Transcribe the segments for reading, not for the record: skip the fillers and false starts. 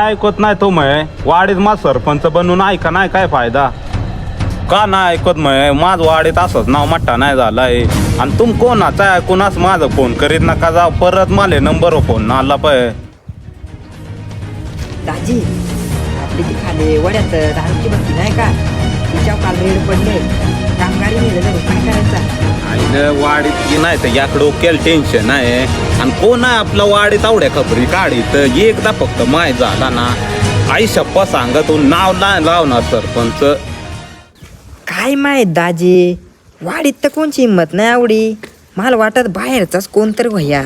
ऐकत नाही तो मय वाडीत माझ सरपंच बनून ऐका नाही काय फायदा का नाही ऐकत मय माझ वाडीत असंच नाव मट्टा नाही झालाय आणि तुम कोणाचा ऐकूनच माझं फोन करीत नका जा परत मला नंबर फोन आला पाय दाजी आपली ती खाली वड्यात धानची बत्ती नाही का तिच्यावर काल रेड पडले कामगारी नेलं जाऊ काय करायचा आईनं वाडीत की नाही तर याकडं डोक्याला टेन्शन आहे आणि कोण आहे आपल्या वाडीत आवड्या खबरी काढीत एकदा फक्त माय झाला ना आई शप्पा सांगा तू नाव नाही लावणार सरपंच काय माहित दाजी वाडीत तर कोणची हिंमत नाही आवडी मला वाटत बाहेरचाच कोणतरी भैया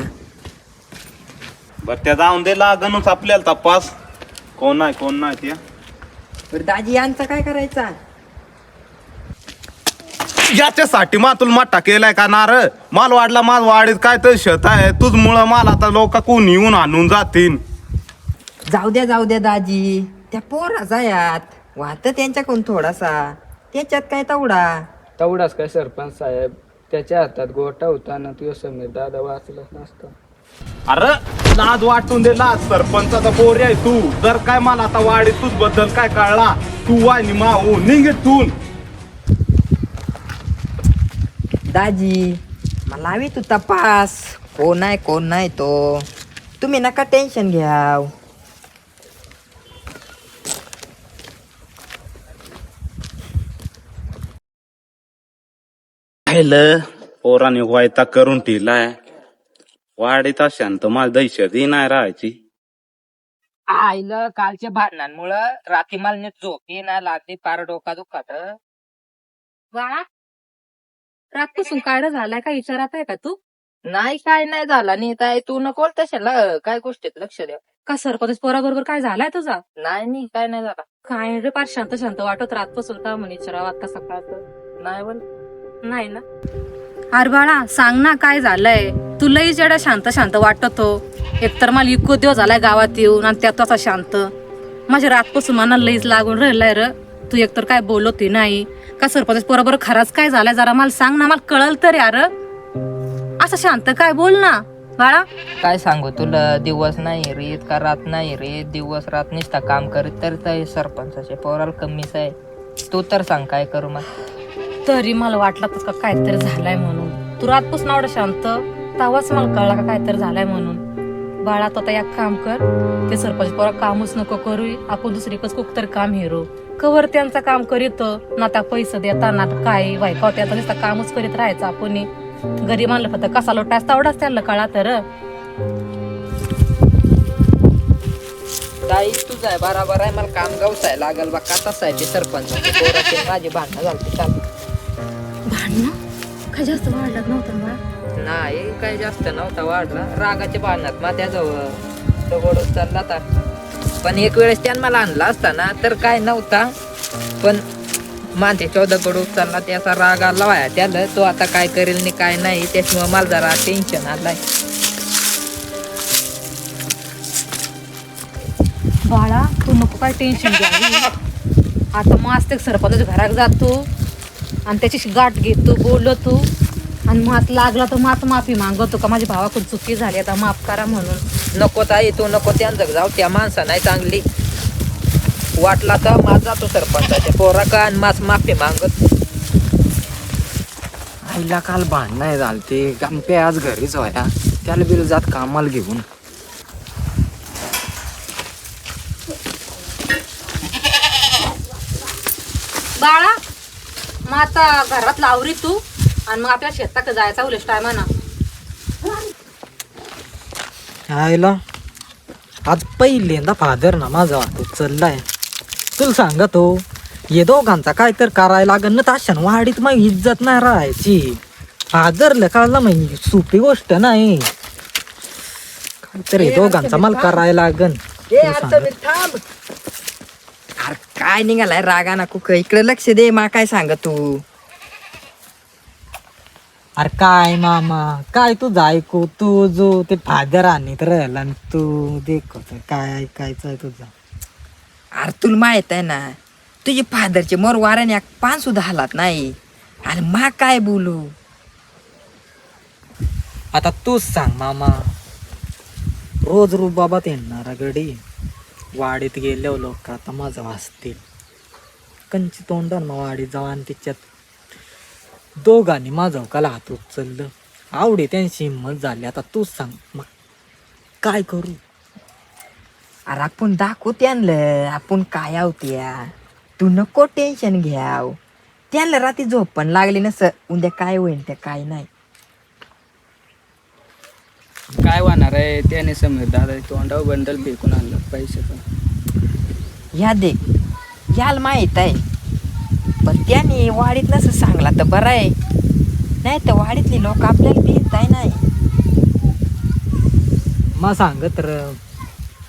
बर त्या जाऊन दे लागणच आपल्याला तपास कोण नाही त्या बरं दाजी यांचा काय करायचा याच्यासाठी मा तुला मट्टा केलाय का नार माल वाडला माझ वाडीत काय तर शेत आहे तुझ मुळे मला आता लोक कोण येऊन आणून जातील जाऊ द्या दाजी त्या पोराचा यात वाहत त्यांच्याकडून थोडासा त्याच्यात काय तेवढाच काय सरपंच साहेब त्याच्या हातात गोटा होता ना तो समीर दादा वाचलाच नसता अरे लाज वाटून दे लाज सरपंचाचा पोरी आहे तू जर काय मला आता वाडीत तुझ बद्दल काय कळला तू वाणी माऊ निघेतून दाजी मला हवी तू तपास कोण नाही तो तुम्ही नका टेन्शन घ्याव पोराने व्हायता करून ठेवलाय वाडीत शांत मला दहशतही नाही राहायची आईला कालच्या भांडणांमुळं रात्री मला नीट झोप ना लागली पार डोका दुखात वा रातपासून काढ झालाय का विचारात आहे का तू नाही काय नाही झाला नीट आहे तू नको तशाला काय गोष्टीत लक्ष द्या का सरपंच पोराबरोबर काय झालाय तुझा नाही काय नाही झाला काय रे पार शांत वाटत रातपासून का म्हणे विचारावात का सकाळचं नाही बोल नाही ना अरे बाळा सांग ना काय झालंय तुलाही जेवढा शांत वाटतो एकतर मला इतको दिवस झालाय गावात येऊन आणि त्यात असा शांत माझ्या रातपासून मनाला लईच लागून राहिलाय र तू एकतर काय बोलत नाही का सरपंच पोराबरोबर खराच काय झालाय जरा मला सांग ना मला कळल तर यार असं शांत काय बोल ना बाळा काय सांगू तुला दिवस नाही रे का रात नाही रे दिवस रात नुसता काम करीत तर सरपंचाच्या पोराला कमीच आहे तू तर सांग काय करू मग तरी मला वाटलं का काहीतरी झालाय म्हणून तू रातपासून एवढं शांत तेव्हाच मला कळला का काहीतरी झालाय म्हणून बाळा तो आता एक काम कर ते सरपंच पोरा कामच नको करू आपण दुसरीकच कुठ तरी काम हेरू कवर त्यांचं काम करीत ना त्या पैसे देता ना काय वाईका त्याचं नुसतं कामच करीत राहायचं आपण घरी म्हणलं फक्त कसा लोटायच तेवढाच त्यांना कळा तर ताई तुझं आहे बराबर आहे मला काम गावसाय लागल बा का तसा आहे ते सरपंच माझी भांडणं झाली चालू भांडणं काय जास्त वाढलं नव्हतं मला नाही काही जास्त नव्हता वाढला रागाच्या भांडणात माझ्याजवळ दगड चालला तर पण एक वेळेस त्यानं मला आणला असता ना तर काय नव्हता पण माझ्याच्या दगड उचलला त्याचा राग आला वाया त्याला तो आता काय करेल आणि काय नाही त्याच्यामुळे मला जरा टेन्शन आलाय बाळा तू नको काय टेन्शन घ्या आता मस्त सरपंचाच्या घरात जातो आणि त्याची गाठ घेतो बोलतो आणि मात लागला तर माफी मागवतो का माझ्या भावाकडून चुकी झाली आता माफ करा म्हणून नको ताई तू नको त्यांचं जाऊ त्या माणसा नाही चांगली वाटला तर माझा जातो सरपंचाच्या पोरा का आणि माफी मागत आईला काल भांडणं झालते गणपे आज घरीच व्हाया त्याला बिल जात कामाला घेऊन बाळा मग आता घरात लावरी तू आणि मग आपल्या शेतात जायचा उलट टायमाना आईला आज पहिल्यांदा फादर ना माझा वाहतूक चाललाय तुला सांगतो ये दोघांचा काय तर करायला लागन ना ताशान वाडीत मग इज्जत नाही राहायची फादरला कळलं मग सोपी गोष्ट नाही काहीतरी दोघांचा मला करायला लागन थांब अरे काय निघालाय रागा ना कुक इकडे लक्ष दे मा काय सांग तू अरे काय मामा काय तुझं ऐकू तू जो ते फादर आणीत राहिला आणि तू देखत काय ऐकायचंय तुझं अरे तुला माहित आहे ना तुझे फादरचे मोर वाऱ्याने पान सुद्धा हालात नाही आणि मा काय बोलू आता तूच सांग मामा रोज रुबाबात येणारा गडी वाडीत गेले लोक आता माझं वाचतील कंची तोंडान मग वाडीत जाऊ आणि तिच्यात दोघांनी माझं काला हात उचललं आवडी त्यांची हिंमत झाली आता तूच सांग मग काय करू. अरे आपण दाखवू त्यांना आपण काय आहोत्या. तू नको टेन्शन घ्याव. त्यांना रात्री झोप पण लागली नस उद्या काय होईल ते काय नाही. काय होणार आहे त्याने समीर दादा तोंडावर बंडल फेकून आणलं पैशाचं. या दे याला माहित आहे पण त्याने वाडीत नसं सांगला तर बरं आहे नाही तर वाडीतली लोक आपल्याला भेटत आहे नाही. मग सांग तर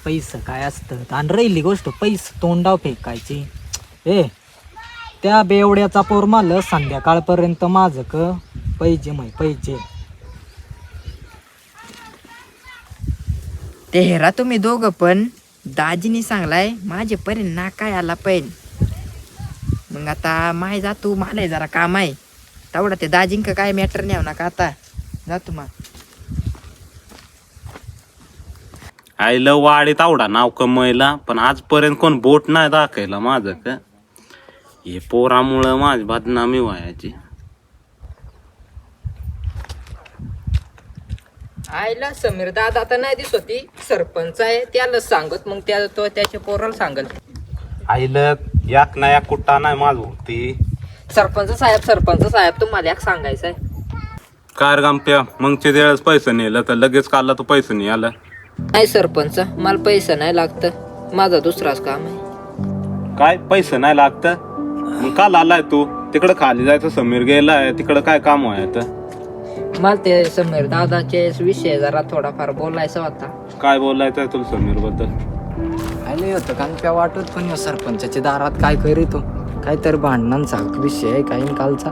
पैसे काय असतं आणि राहिली गोष्ट पैसे तोंडाव फेकायची. त्या बेवड्याचा पोर माल संध्याकाळपर्यंत माझं पाहिजे पाहिजे. ते हेरा तुम्ही दोघं पण दाजीनी सांगलाय माझेपर्यंत ना काय आला पाहिजे. मग आता माय जातो मला जरा काम आहे तेवढा ते दाजींक काय मॅटर नाही नका आता जातो मग. आईला वाडीत आवडा नाव कमवायला पण आजपर्यंत कोण बोट नाही दाखवला माझं का. हे पोरामुळं माझी बदनामी व्हायची. आईला समीर दादा आता नाही दिसती सरपंच आहे त्याला सांगत मग तो त्याच्या पोराला सांगल. आईला याक ना याक कुट्टा नाही माझ होती. सरपंच साहेब तुम्हाला एक सांगायचं आहे. कार गंप्या मगच्या वेळेस पैसे नेलं तर लगेच काढला तो पैसे नाही आला. नाही सरपंच मला पैसा नाही लागत माझा दुसराच काम आहे. काय पैसे नाही लागत मग काल आलाय तू तिकडं खाली जायचं समीर गेलाय तिकडं काय काम व्हायचं. मला ते समीर दादाचे विषय जरा थोडाफार बोलायचा होता. काय बोलायचंय तुला समीर बद्दल. आले होतं कारण त्या वाटत पण सरपंचाच्या दारात काय करीतो काहीतरी भांडणांचा विषय आहे काही कालचा.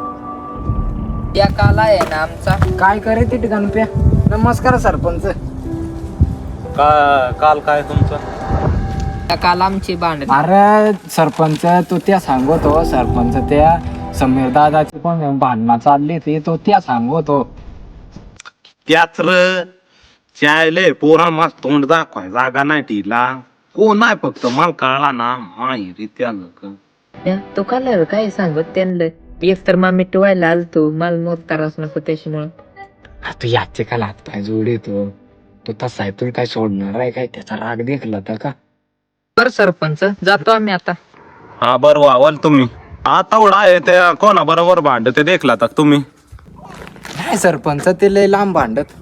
त्या काल आहे ना आमचा काय करे ते गणप्या. नमस्कार सरपंच. काल काय तुमचं. त्या काल आमची भांडण. अरे सरपंच तो त्या सांगतो सरपंच त्या समीर दादाची पण भांडणं चालली ती तो त्या सांगतो. त्याच चायले पोरा मस्त तोंड दाखवाय जागा नाही टीला कोण नाही फक्त मला कळला ना माहिती त्या तो काल काय सांगत त्यांना एक तर मग मी टोवायला आलतो मला मोठ त्रास नको त्याच्यामुळं. तू याचे का हात पाय जोडतो तो तसा आहे तुला काय सोडणार आहे काय त्याचा राग देखला तर का. बर सरपंच जातो आम्ही आता. हा बरं वावल तुम्ही आता उडा आहे त्या कोणा बरोबर भांड ते देखला तर तुम्ही. नाही सरपंच ते लय लांब भांडत.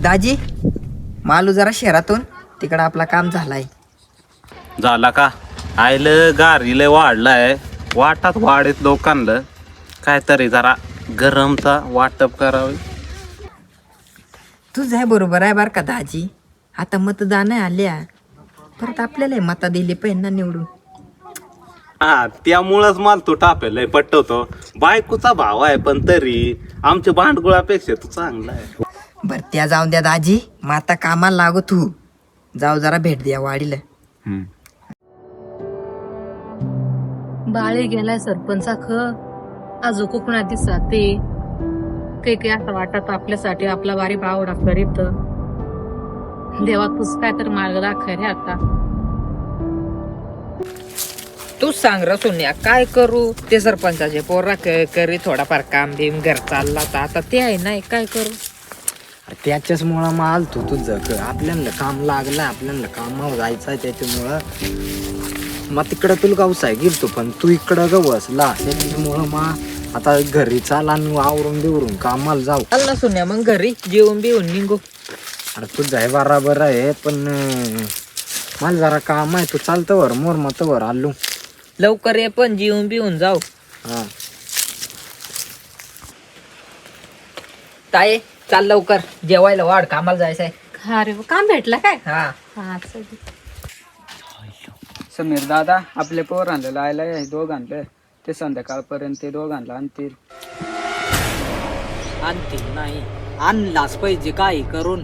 दाजी मालू जरा शहरातून तिकडं आपला काम झालाय. झाला का आईलं गारीले वाढलाय वाटात वाढीत लोकांना काहीतरी जरा गरमचा वाटप करावे. तुझं आहे बरोबर आहे बरं का दाजी. आता मतदान आल्या परत आपल्याला मता दिली पाहिजे ना निवडून. हा त्यामुळंच मला तू टापेल पटवतो. बायकोचा भाव आहे पण तरी आमच्या भांडगुळापेक्षा तू चांगला आहे. बर त्या जाऊन द्या दाजी मग आता कामाला लागो तू. जाऊ जरा भेट द्या वाडीला. बाळे गेलाय सरपंचा आजो कोकणात दिसते काही असं वाटत आपल्यासाठी आपला बारी बावडा करीत देवा तुझ काय तर मार्ग दाखव रे आता. तू सांग र सोन्या काय करू ते सरपंचाचे पोरा करी थोडाफार काम बिम घर चालला तर आता ते आहे नाही काय करू. त्याच्याच मुळे माल तुझं आपल्याला काम लागलं आपल्याला कामावर जायचं आहे त्याच्यामुळं मग तिकडं तुला गावसाय गेलतो पण तू इकडं गवसला त्याच्यामुळं मग आता घरी चाल आणि आवरून बिवरून कामाला जाऊ. चाल ना सोन्या मग घरी जेवून बिवून निघू. अरे तुझं आहे बराबर आहे पण मला जरा काम आहे तू चालतं वर मोर मत वर आलो लवकर ये पण जेवून बिवून जाऊ. हा ताये चाल लवकर जेवायला वाढ कामाला जायचंय. अरे काम भेटलं काय. हा हा चल. समीर दादा आपले पोर आणलं लायला दोघांना ते संध्याकाळपर्यंत ते दोघांना आणतील. आणतील नाही आणलाच पाहिजे काही करून.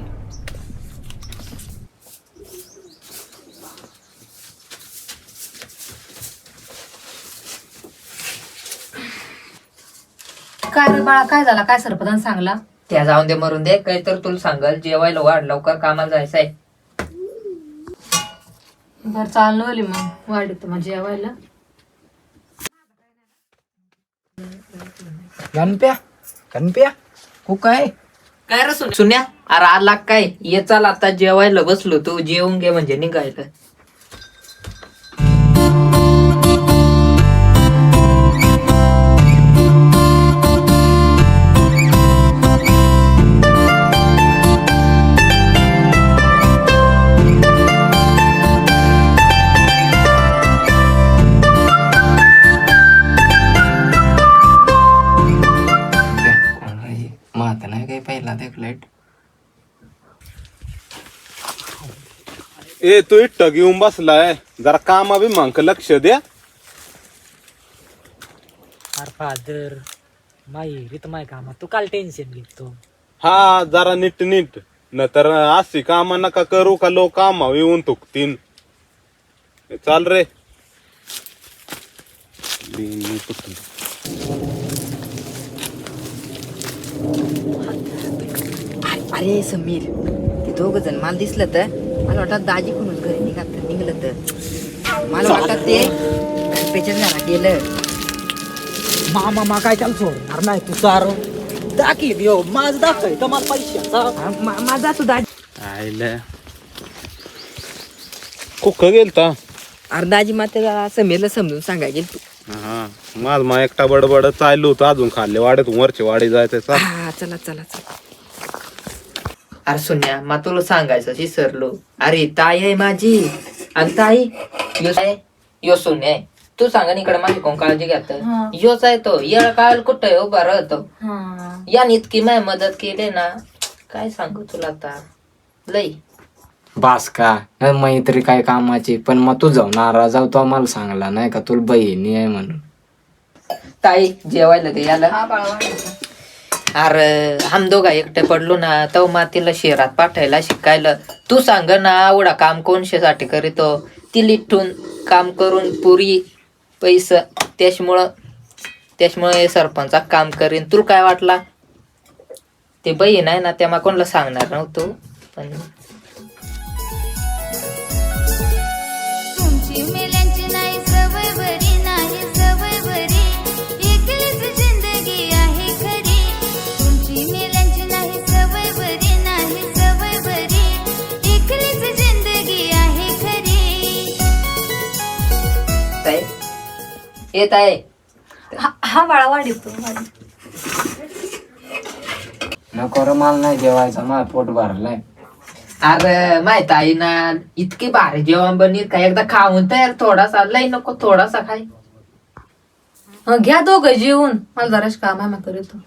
काय रे बाळा, काय झाला? काय सरपंच सांगला? त्या जाऊन दे, मरून दे. काही तर तुला सांगाल, जेवायला वाढ, लवकर कामाला जायचंय. बरं चालू मग वाढत मग जेवायला. गणप्या गणप्या हो काय काय रे सुन्या, अरे आला काय? ये चाल, आता जेवायला बसलो, तू जेवून घे म्हणजे निघायला. मात नाही काही पहिला देखलाय. ए तू इट्ट घेऊन बसलाय, जरा कामा बी मंक लक्ष द्या. अरे फादर माई रीत माय कामात तू काल टेन्शन घेतो. हा जरा नीट न तर अशी कामा नका करू का लोक कामा येऊन तुकतीन. चाल रे. अरे समीर, ते दोघ जण मला दिसलं तर मला वाटत दाजी कोणच घरी निघलं तर मला वाटत ते गणपेच्या घरा गेलं. मामा काय त्याला सोडणार नाही तू सार दाखी देऊ माझ दाखय तर मला पैशाचा माझा तू दाजी आयला कुक गेलता. अरे दाजी मात्र समीरला समजून सांगायला गेल तू. हा माझ एकटा बडबड चालू होतं, अजून खाल्ले वाड्यात वरचे वाडी जायचं. हा चला चला चला. अरे सुन्या, मग तुला सांगायचं विसरलो. अरे ताई आहे माझी, आणि ताई यो सुन्या आहे. तू सांगा इकडे माझी कोण काळजी घेत. योच आहे तो, येळ काळ कुठं उभा राहतो. याने इतकी माय मदत केली ना, काय सांगू तुला आता. लई बास का मैत्री काय कामाची. पण मग तू जाऊ नाराज जाऊ, तो मला सांगला नाही का तुला बहिणी आहे म्हणून. ताई जेवायला दे याला. अरे आम दोघा एकटे पडलो ना, तो मातीला शहरात पाठायला शिकायला. तू सांग ना, आवडा काम कोणशासाठी करीतो. ती लिठून काम करून पुरी पैसा, त्याच्यामुळे सरपंचा काम करीन. तुला काय वाटला? ते बहीण आहे ना, त्या कोणाला सांगणार नव्हतो. पण तुमची मेल्यांची नाही सवय बरी, नाही सवय बरी, एकलीच जिंदगी आहे खरी. तुमची मेल्यांची नाही सवय बरी, नाही सवय बरी, एकलीच जिंदगी आहे खरी. ताई येत आहे. हा बाळा वाढतो. नको रे मला नाही जेवायचं, माझं पोट भरलाय. अरे माहित आई ना, इतके भारी जेवण बनवीत का, एकदा खाऊन तर थोडासा, लई नको थोडासा खाय. घ्या दोघं जेवून, मला जराश काम आहे मग करतो.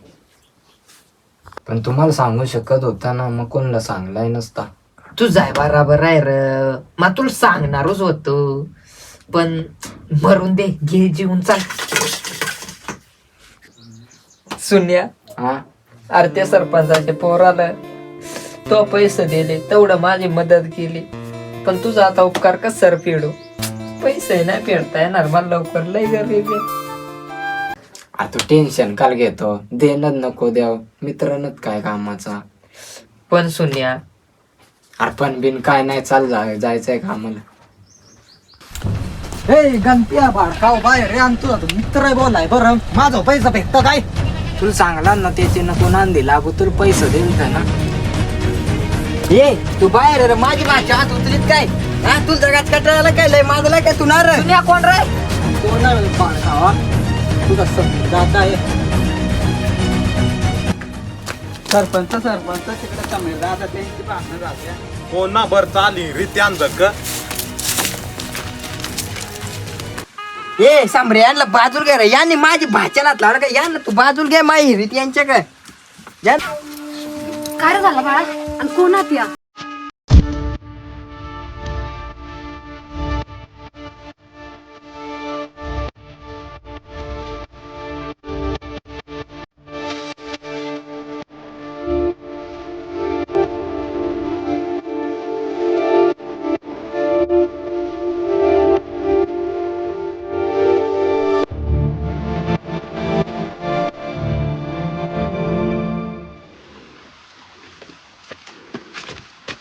पण तुम्हाला सांगू शकत होता ना, मग कोणाला सांगलाय नसता. तू जाय बराबर आहे र, मग तुला सांगणारच होतो. पण मरून दे, घे जेवून चाल. सुन्या, हा अरे त्या सरपंचाचे पोराला तो पैसे दिले, तेवढं माझी मदत केली. पण तुझा आता उपकार कस सर फेडू? पैसे नाही फेडता येणार मला लवकर, लय गरीब आहे. अरे तू टेन्शन काल घेतो, देणच नको द्याव, मित्रानच काय कामाचा. पण सुन्या, अरे पण बिन काय नाही, चाल जायचंय कामाला. हे गणप्या भाडकाव बाहेर रे, आणि तुझा तो मित्र बोलाय बरं, माझा पैसा भेटतो काय? तुला सांगला ना त्याचे नको नांदी लागू, तुला पैसे देईल ना. ये तू बाहेर रे, माझी भाषा हात उचलीत काय? हा तुला जगात कटाळाला काय लय माझला काय तुणार रे? सुन्या कोण रे? कोण आहे भाडकावा? तुझा समजा आहे. सरपंच तिकडे समीर दादा त्यांची भांडणं झाली. कोण ना बर चाली रित्यान जग. ए सांभरे, यांना बाजूल घ्या रे, यांनी माझी भाच्याला हात लावला का? यांना तू बाजूल घ्या, माही रीत यांच्या काय. काय झालं बाळा, आणि कोण आहात या?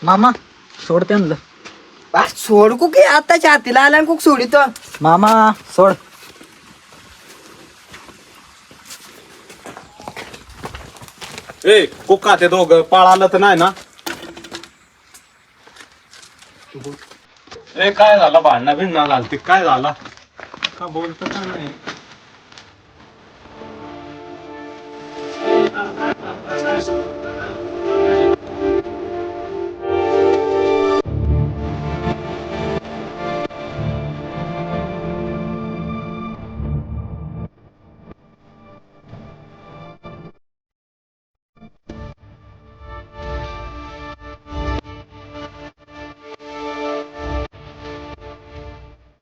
मामा सोड त्यांना. सोड कुक आताच्या हातीला आला कुक सोडितो. मामा सोड. ए कुका ते दोघं पळालं तर नाही ना? ए काय झालं भांडणं भिंडणं झालं ते काय झालं का बोलत का नाही?